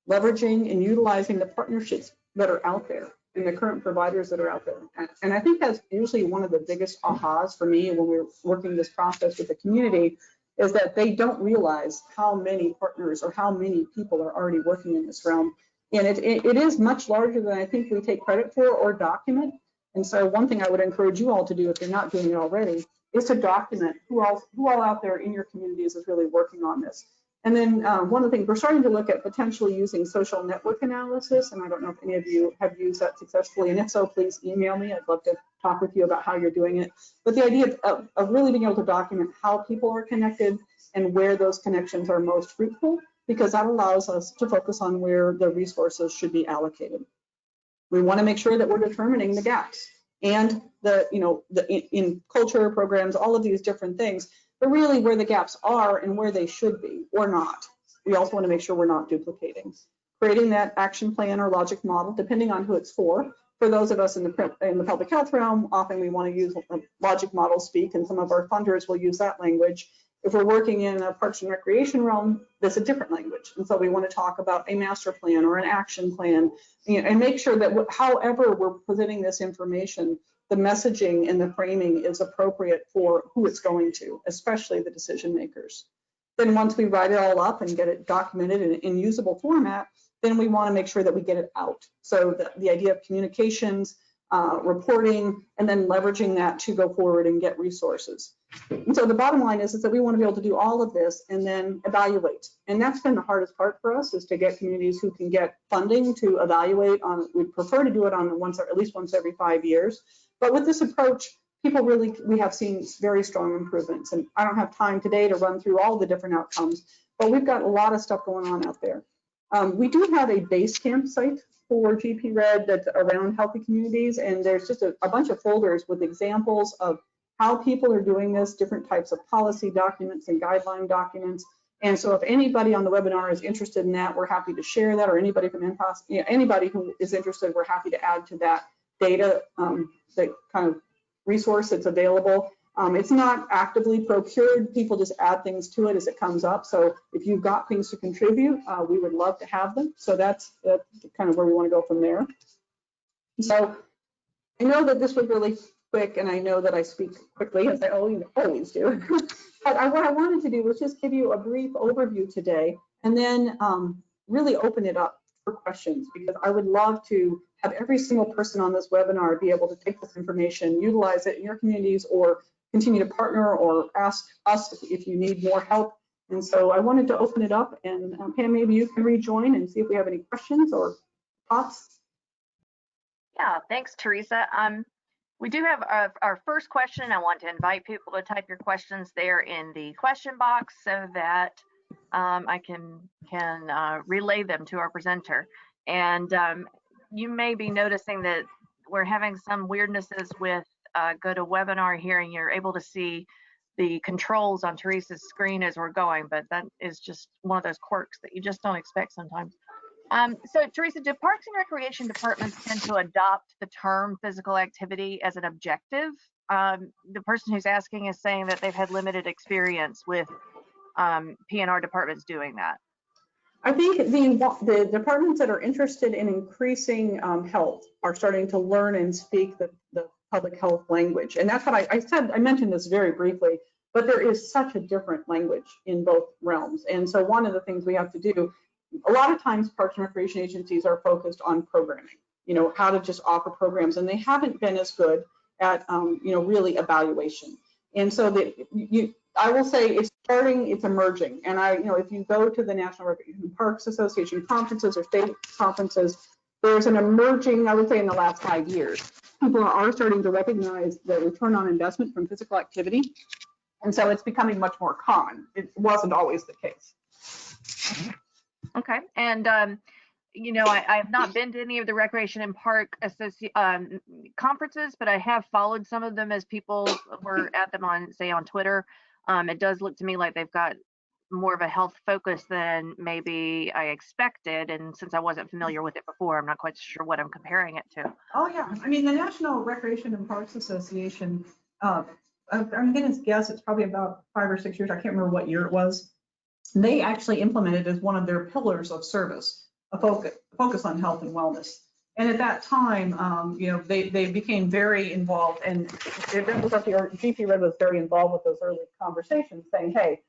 leveraging, and utilizing the partnerships that are out there. and the current providers that are out there. And I think that's usually one of the biggest ahas for me when we're working this process with the community, is that they don't realize how many partners or how many people are already working in this realm. And it is much larger than I think we take credit for or document. And so one thing I would encourage you all to do, if you're not doing it already, is to document who all out there in your communities is really working on this. And then one of the things, we're starting to look at potentially using social network analysis, and I don't know if any of you have used that successfully, and if so, please email me. I'd love to talk with you about how you're doing it. But the idea of really being able to document how people are connected and where those connections are most fruitful, because that allows us to focus on where the resources should be allocated. We want to make sure that we're determining the gaps and in culture programs, all of these different things, but really where the gaps are and where they should be or not. We also want to make sure we're not duplicating. Creating that action plan or logic model, depending on who it's for. For those of us in the public health realm, often we want to use logic model speak, and some of our funders will use that language. If we're working in a Parks and Recreation realm, there's a different language. And so we want to talk about a master plan or an action plan, and make sure that however we're presenting this information, the messaging and the framing is appropriate for who it's going to, especially the decision makers. Then once we write it all up and get it documented in usable format, then we want to make sure that we get it out. So the idea of communications, reporting, and then leveraging that to go forward and get resources. And so the bottom line is that we want to be able to do all of this and then evaluate. And that's been the hardest part for us, is to get communities who can get funding to evaluate on. We'd prefer to do it on at least once every 5 years. But with this approach, we have seen very strong improvements. And I don't have time today to run through all the different outcomes, but we've got a lot of stuff going on out there. We do have a base camp site for GP Red that's around healthy communities, and there's just a bunch of folders with examples of how people are doing this, different types of policy documents and guideline documents. And so if anybody on the webinar is interested in that, we're happy to share that, or anybody from NPAS, anybody who is interested, we're happy to add to that data, that kind of resource that's available. It's not actively procured. People just add things to it as it comes up. So if you've got things to contribute, we would love to have them. So that's kind of where we want to go from there. So I know that this was really quick, and I know that I speak quickly, as I always do. But what I wanted to do was just give you a brief overview today, and then really open it up for questions, because I would love to have every single person on this webinar be able to take this information, utilize it in your communities, or continue to partner or ask us if you need more help. And so I wanted to open it up, and Pam, maybe you can rejoin and see if we have any questions or thoughts. Yeah, thanks, Teresa. We do have our first question. I want to invite people to type your questions there in the question box so that I can relay them to our presenter. And you may be noticing that we're having some weirdnesses with GoToWebinar here, and you're able to see the controls on Teresa's screen as we're going, but that is just one of those quirks that you just don't expect sometimes. So Teresa, do Parks and Recreation departments tend to adopt the term physical activity as an objective? The person who's asking is saying that they've had limited experience with P&R departments doing that. I think the departments that are interested in increasing health are starting to learn and speak the public health language. And that's what I mentioned this very briefly, but there is such a different language in both realms. And so one of the things we have to do, a lot of times Parks and Recreation agencies are focused on programming, how to just offer programs, and they haven't been as good at, really evaluation. And so I will say it's emerging. And if you go to the National Recreation Parks Association conferences or state conferences, there's an emerging, I would say in the last 5 years, people are starting to recognize the return on investment from physical activity. And so it's becoming much more common. It wasn't always the case. Okay, and I have not been to any of the Recreation and Park conferences, but I have followed some of them as people were at them on Twitter. It does look to me like they've got more of a health focus than maybe I expected, and since I wasn't familiar with it before, I'm not quite sure what I'm comparing it to. Oh yeah, I mean the National Recreation and Parks Association, I'm going to guess it's probably about 5 or 6 years, I can't remember what year it was. They actually implemented as one of their pillars of service a focus on health and wellness. And at that time, they became very involved, and GP Red was very involved with those early conversations, saying, hey,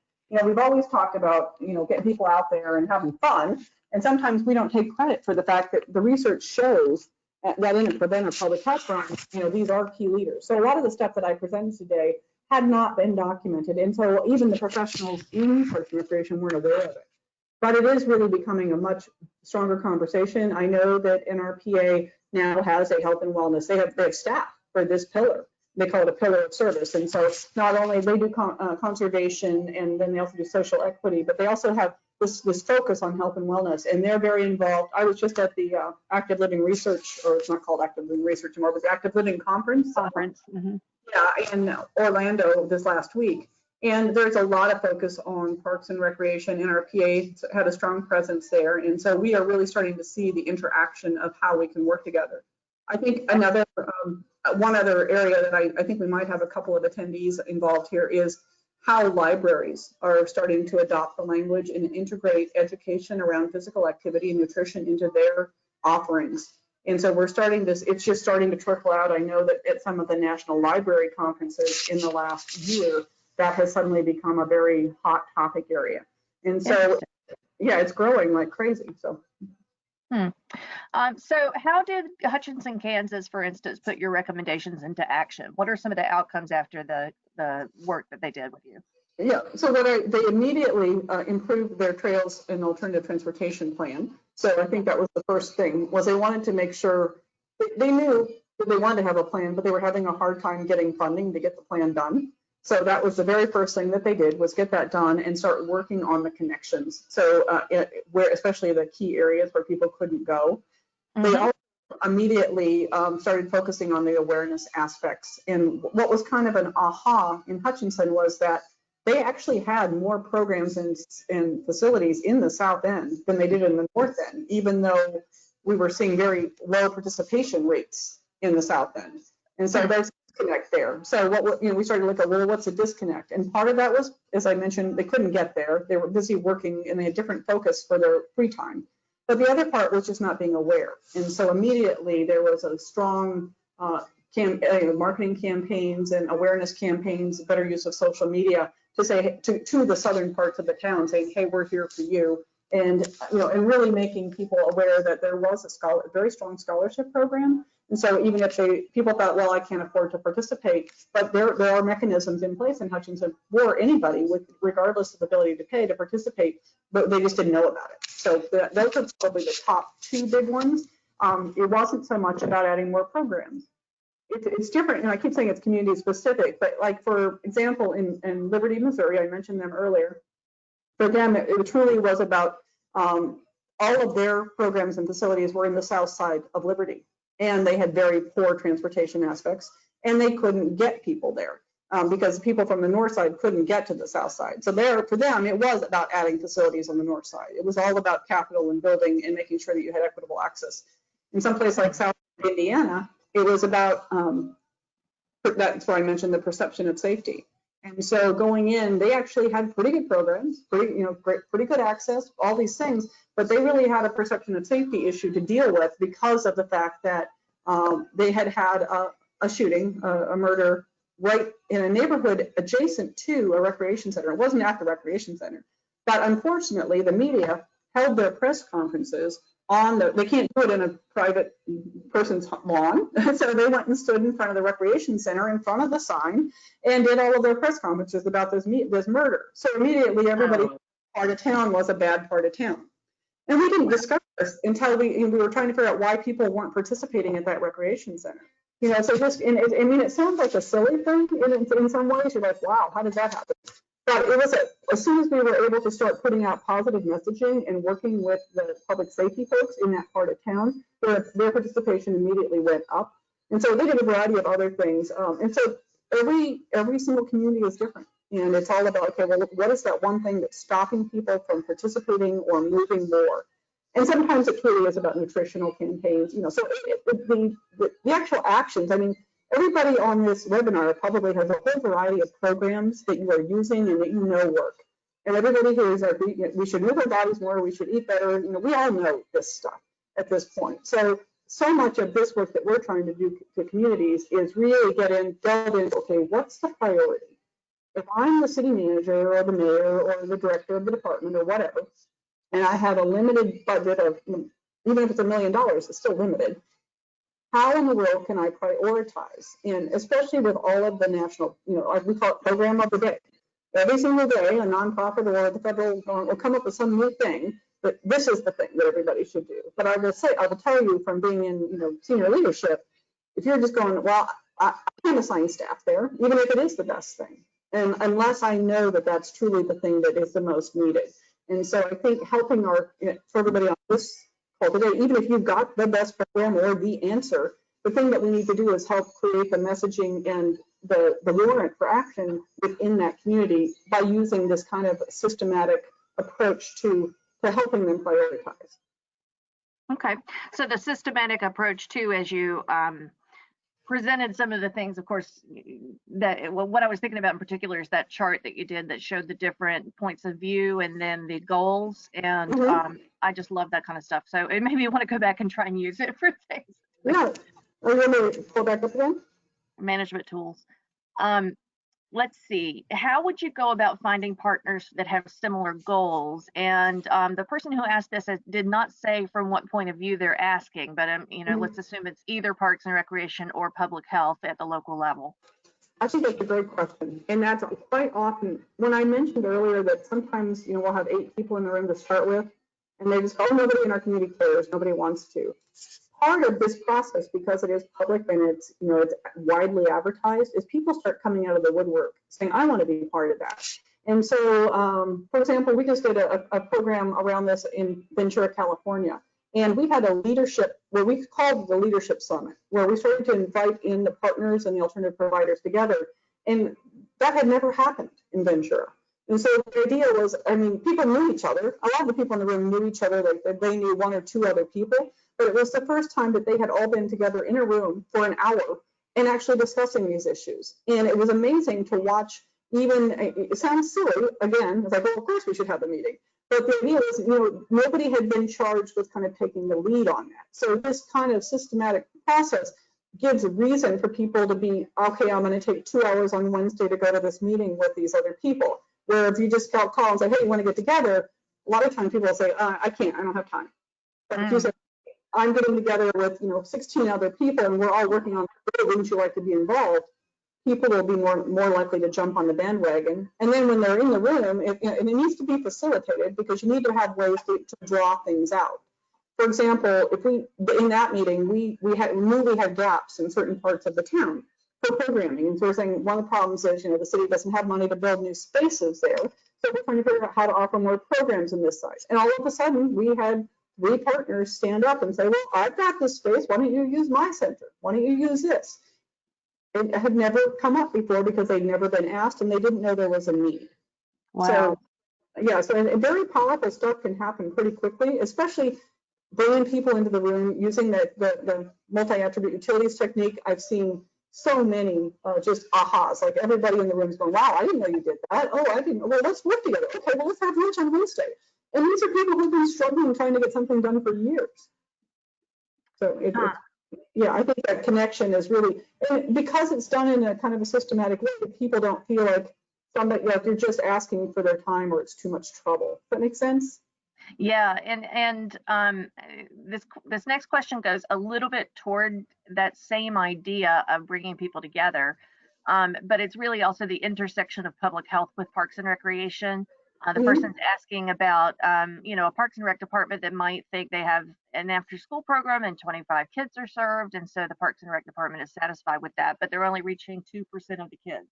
we've always talked about, getting people out there and having fun. And sometimes we don't take credit for the fact that the research shows that in a preventive public health run, these are key leaders. So a lot of the stuff that I presented today had not been documented. And so even the professionals in research and recreation weren't aware of it. But it is really becoming a much stronger conversation. I know that NRPA now has a health and wellness. They have staff for this pillar. They call it a pillar of service. And so not only they do conservation, and then they also do social equity, but they also have this focus on health and wellness, and they're very involved. I was just at the Active Living Research, or it's not called Active Living Research anymore, but the Active Living Conference. Mm-hmm. Yeah, in Orlando this last week. And there's a lot of focus on parks and recreation. NRPA had a strong presence there. And so we are really starting to see the interaction of how we can work together. I think one other area that I think we might have a couple of attendees involved here is how libraries are starting to adopt the language and integrate education around physical activity and nutrition into their offerings. And so we're starting this, it's just starting to trickle out. I know that at some of the national library conferences in the last year, that has suddenly become a very hot topic area. And so, yeah, it's growing like crazy. So. So how did Hutchinson, Kansas, for instance, put your recommendations into action? What are some of the outcomes after the work that they did with you? Yeah, so they immediately improved their trails and alternative transportation plan. So I think that was the first thing, was they wanted to make sure, they knew that they wanted to have a plan, but they were having a hard time getting funding to get the plan done. So that was the very first thing that they did, was get that done and start working on the connections. So where, especially the key areas where people couldn't go. Mm-hmm. They also immediately started focusing on the awareness aspects. And what was kind of an aha in Hutchinson was that they actually had more programs and facilities in the South End than they did in the North End, even though we were seeing very low participation rates in the South End. And so there's a disconnect there. So we started to look at, well, what's a disconnect? And part of that was, as I mentioned, they couldn't get there. They were busy working and they had different focus for their free time. But the other part was just not being aware. And so immediately there was a strong marketing campaigns and awareness campaigns, better use of social media to say to the southern parts of the town, saying, hey, we're here for you. And and really making people aware that there was a very strong scholarship program. And so even if people thought, well, I can't afford to participate, but there are mechanisms in place in Hutchinson for anybody, regardless of ability to pay, to participate, but they just didn't know about it. So those are probably the top two big ones. It wasn't so much about adding more programs. It's different, and I keep saying it's community specific, but like, for example, in Liberty, Missouri, I mentioned them earlier. For them, it truly was about all of their programs and facilities were in the south side of Liberty, and they had very poor transportation aspects, and they couldn't get people there because people from the north side couldn't get to the south side. So for them, it was about adding facilities on the north side. It was all about capital and building and making sure that you had equitable access. In some place like South Indiana, it was about, that's why I mentioned the perception of safety. And so going in, they actually had pretty good programs, pretty good access, all these things, but they really had a perception of safety issue to deal with because of the fact that they had a shooting, a murder, right in a neighborhood adjacent to a recreation center. It wasn't at the recreation center, but unfortunately the media held their press conferences they can't do it in a private person's lawn. So they went and stood in front of the recreation center in front of the sign and did all of their press conferences about this murder. So immediately everybody part of town was a bad part of town. And we didn't discuss this until we were trying to figure out why people weren't participating at that recreation center. So just, it sounds like a silly thing in some ways. You're like, wow, how did that happen? But it was as soon as we were able to start putting out positive messaging and working with the public safety folks in that part of town, their participation immediately went up. And so they did a variety of other things. And so every single community is different. And it's all about, okay, well, what is that one thing that's stopping people from participating or moving more? And sometimes it truly is about nutritional campaigns. So the actual actions, I mean, everybody on this webinar probably has a whole variety of programs that you are using and that work. And everybody here is we should move our bodies more, we should eat better. We all know this stuff at this point. So so much of this work that we're trying to do to communities is really delve into, okay, what's the priority? If I'm the city manager or the mayor or the director of the department or whatever, and I have a limited budget of, even if it's $1 million, it's still limited. How in the world can I prioritize? And especially with all of the national, we call it program of the day. Every single day, a nonprofit or the federal government will come up with some new thing, but this is the thing that everybody should do. But I will tell you from being in, senior leadership, if you're just going, well, I can't assign staff there, even if it is the best thing. And unless I know that that's truly the thing that is the most needed. And so I think helping for everybody on this call today, even if you've got the best program or the answer, the thing that we need to do is help create the messaging and the warrant for action within that community by using this kind of systematic approach to helping them prioritize. Okay, so the systematic approach too, as you presented some of the things, of course, what I was thinking about in particular is that chart that you did that showed the different points of view and then the goals. And I just love that kind of stuff. So it made me want to go back and try and use it for things. Yeah, are you going to pull back up again? Management tools. Let's see, how would you go about finding partners that have similar goals? And the person who asked this did not say from what point of view they're asking, but let's assume it's either Parks and Recreation or public health at the local level. I think that's a great question. And that's quite often, when I mentioned earlier that sometimes, we'll have 8 people in the room to start with, and they just go, oh, nobody in our community cares, nobody wants to. Part of this process, because it is public and it's widely advertised, is people start coming out of the woodwork saying, I want to be part of that. And so, for example, we just did a program around this in Ventura, California. And we had a leadership, where we called the Leadership Summit, where we started to invite in the partners and the alternative providers together. And that had never happened in Ventura. And so the idea was, people knew each other. A lot of the people in the room knew each other, like they knew 1 or 2 other people. But it was the first time that they had all been together in a room for an hour and actually discussing these issues. And it was amazing to watch. Even, it sounds silly, again, it's like, well, of course we should have a meeting. But the idea was, nobody had been charged with kind of taking the lead on that. So this kind of systematic process gives a reason for people to be, okay, I'm going to take 2 hours on Wednesday to go to this meeting with these other people. Where if you just call and say, hey, you want to get together, a lot of times people will say, I can't, I don't have time. But if you say, I'm getting together with 16 other people and we're all working on, wouldn't you like to be involved? People will be more likely to jump on the bandwagon. And then when they're in the room, and it needs to be facilitated because you need to have ways to draw things out. For example, if in that meeting, we knew we had gaps in certain parts of the town for programming. And so we're saying one of the problems is, the city doesn't have money to build new spaces there. So we're trying to figure out how to offer more programs in this site. And all of a sudden we had 3 partners stand up and say, well, I've got this space. Why don't you use my center? Why don't you use this? It had never come up before because they'd never been asked and they didn't know there was a need. Wow. So, yeah, so very powerful stuff can happen pretty quickly, especially bringing people into the room using the multi-attribute utilities technique. I've seen so many just ahas, like everybody in the room is going, wow, I didn't know you did that. Oh, I didn't. Well, let's work together. Okay, well, let's have lunch on Wednesday. And these are people who've been struggling trying to get something done for years. So yeah, I think that connection is really, and because it's done in a kind of a systematic way, people don't feel like you're just asking for their time or it's too much trouble. Does that make sense? Yeah, and this next question goes a little bit toward that same idea of bringing people together, but it's really also the intersection of public health with Parks and Recreation. The person's asking about, a Parks and Rec department that might think they have an after-school program and 25 kids are served, and so the Parks and Rec department is satisfied with that, but they're only reaching 2% of the kids.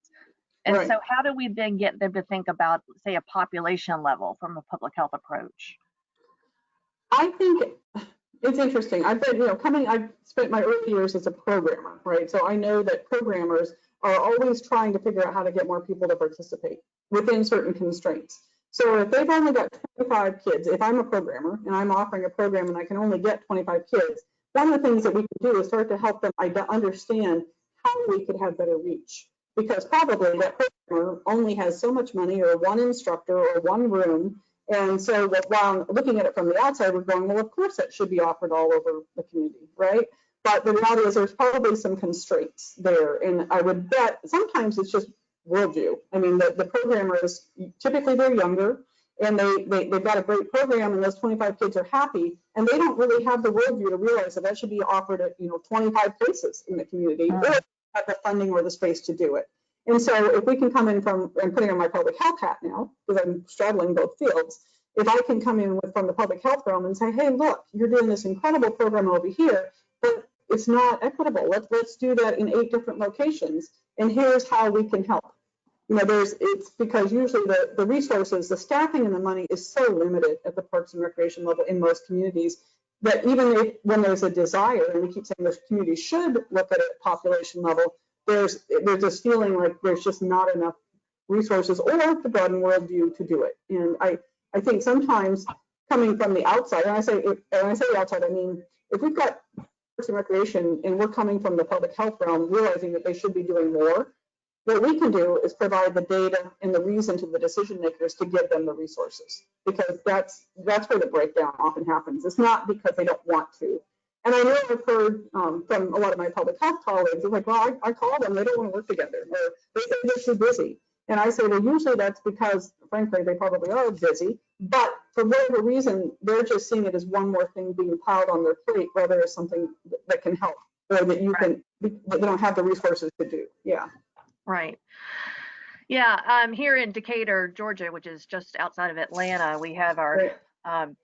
And so how do we then get them to think about, say, a population level from a public health approach? I think it's interesting. I've been, I've spent my early years as a programmer, right? So I know that programmers are always trying to figure out how to get more people to participate within certain constraints. So if they've only got 25 kids, if I'm a programmer and I'm offering a program and I can only get 25 kids, one of the things that we can do is start to help them understand how we could have better reach. Because probably that programmer only has so much money or one instructor or one room, And so while looking at it from the outside, we're going, well, of course that should be offered all over the community, right? But the reality is there's probably some constraints there. And I would bet sometimes it's just worldview. I mean, the programmers, typically they're younger, and they've got a great program, and those 25 kids are happy, and they don't really have the worldview to realize that that should be offered at 25 places in the community, or have the funding or the space to do it. And so if we can come in from, I'm putting on my public health hat now, because I'm straddling both fields, if I can come in from the public health realm and say, hey, look, you're doing this incredible program over here, but it's not equitable. Let's do that in 8 different locations, and here's how we can help. It's because usually the resources, the staffing and the money is so limited at the Parks and Recreation level in most communities that even when there's a desire, and we keep saying those communities should look at it at population level, there's this feeling like there's just not enough resources or the broad worldview to do it. And I think sometimes coming from the outside, and I say outside, I mean, if we've got Parks and Recreation and we're coming from the public health realm, realizing that they should be doing more, what we can do is provide the data and the reason to the decision makers to give them the resources, because that's where the breakdown often happens. It's not because they don't want to. And I know I've heard from a lot of my public health colleagues, they're like, well, I call them, they don't want to work together, or they say they're too busy. And I say, well, usually that's because, frankly, they probably are busy, but for whatever reason, they're just seeing it as one more thing being piled on their plate, rather than something that can help, or that you can, that they don't have the resources to do. Yeah. Right. Yeah, here in Decatur, Georgia, which is just outside of Atlanta, we have our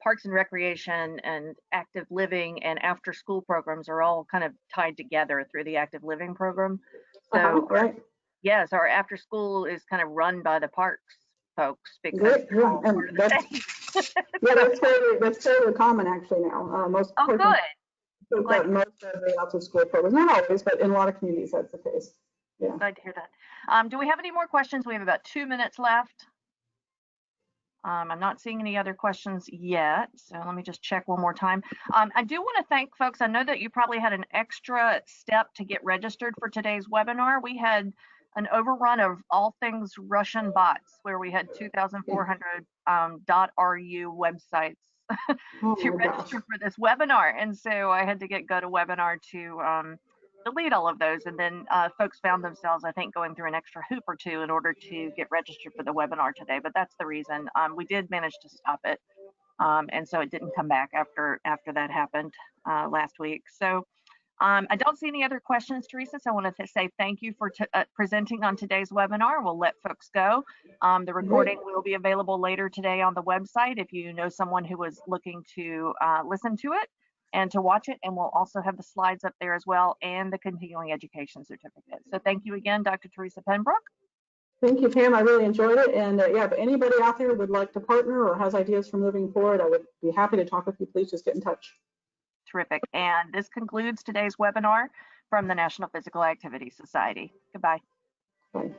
Parks and Recreation and active living and after school programs are all kind of tied together through the active living program. So yes, our after school is kind of run by the parks folks because they're all part of the same. That's fairly common actually now. Most good. Most of the after school programs, not always, but in a lot of communities that's the case. Yeah. Glad to hear that. Do we have any more questions? We have about 2 minutes left. I'm not seeing any other questions yet, so let me just check one more time. I do want to thank folks. I know that you probably had an extra step to get registered for today's webinar. We had an overrun of all things Russian bots, where we had 2,400 .ru websites to register for this webinar, and so I had to get GoToWebinar to delete all of those, and then folks found themselves, I think, going through an extra hoop or two in order to get registered for the webinar today. But that's the reason. We did manage to stop it, and so it didn't come back after that happened last week. So I don't see any other questions, Teresa, so I wanted to say thank you for presenting on today's webinar. We'll let folks go. The recording will be available later today on the website if you know someone who was looking to listen to it and to watch it, and we'll also have the slides up there as well and the continuing education certificate. So thank you again, Dr. Teresa Penbrook. Thank you, Pam. I really enjoyed it. And yeah, if anybody out there would like to partner or has ideas for moving forward, I would be happy to talk with you. Please just get in touch. Terrific. And this concludes today's webinar from the National Physical Activity Society. Goodbye. Bye.